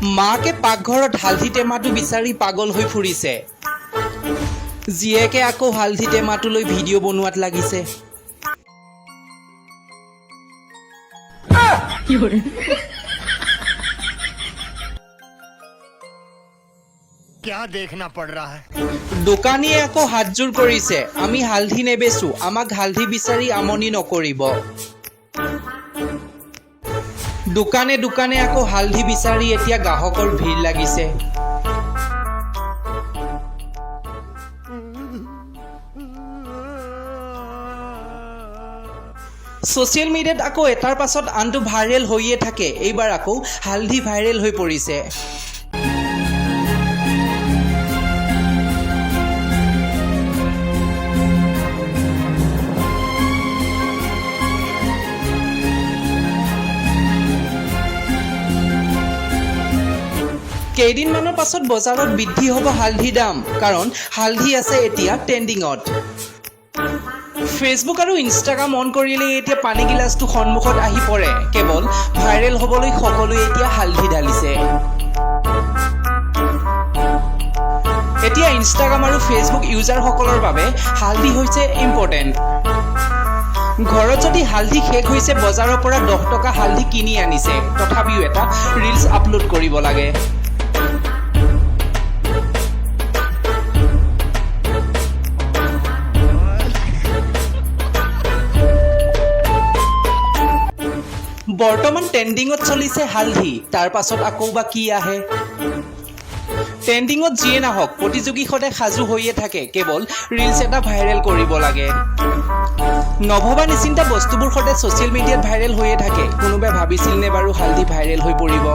মাকে পাকঘৰত হালধি টেমাটো বিচাৰি পাগল হৈ ফুৰিছে। জীয়েকে আকৌ হালধি টেমাটো লৈ ভিডিঅ' বনোৱাত লাগিছে। क्या देखना पड़ रहा है? দোকানীয়ে আকৌ হাতজোৰ কৰিছে, আমি হালধি নেবেচো, আমাক হালধি বিচাৰি আমনি নকৰিব। দোকানে দোকানে আকৌ হালধি বিচাৰি এতিয়া গ্ৰাহকৰ ভিৰ লাগিছে। ছ'চিয়েল মিডিয়াত আকৌ এটাৰ পাছত আনটো ভাইৰেল হৈয়ে থাকে। এইবাৰ আকৌ হালধি ভাইৰেল হৈ পৰিছে। কেইদিনমানৰ পাছত বজাৰত বৃদ্ধি হ'ব হালধিৰ দাম, কাৰণ হালধি আছে এতিয়া ট্ৰেণ্ডিঙত। ফেচবুক আৰু ইনষ্টাগ্ৰাম অন কৰিলেই এতিয়া পানী গিলাচটো সন্মুখত আহি পৰে। কেৱল ভাইৰেল হ'বলৈ সকলোৱে এতিয়া হালধি ঢালিছে। এতিয়া ইনষ্টাগ্ৰাম আৰু ফেচবুক ইউজাৰসকলৰ বাবে হালধি হৈছে ইম্পৰ্টেণ্ট। ঘৰত যদি হালধি শেষ হৈছে, বজাৰৰ পৰা 10 টকা হালধি কিনি আনিছে, তথাপিও এটা ৰিলছ আপলোড কৰিব লাগে। বৰ্তমান ট্ৰেণ্ডিঙত চলিছে হালধি, তাৰ পাছত আকৌ বা কি আহে। ট্ৰেণ্ডিঙত যিয়ে নাহক, প্ৰতিযোগী সদায় সাজু হৈয়ে থাকে, কেৱল ৰিলছ এটা ভাইৰেল কৰিব লাগে। নভবা নিচিন্তা বস্তুবোৰ সদায় ছ'চিয়েল মিডিয়াত ভাইৰেল হৈয়ে থাকে। কোনোবাই ভাবিছিল নে বাৰু হালধি ভাইৰেল হৈ পৰিব?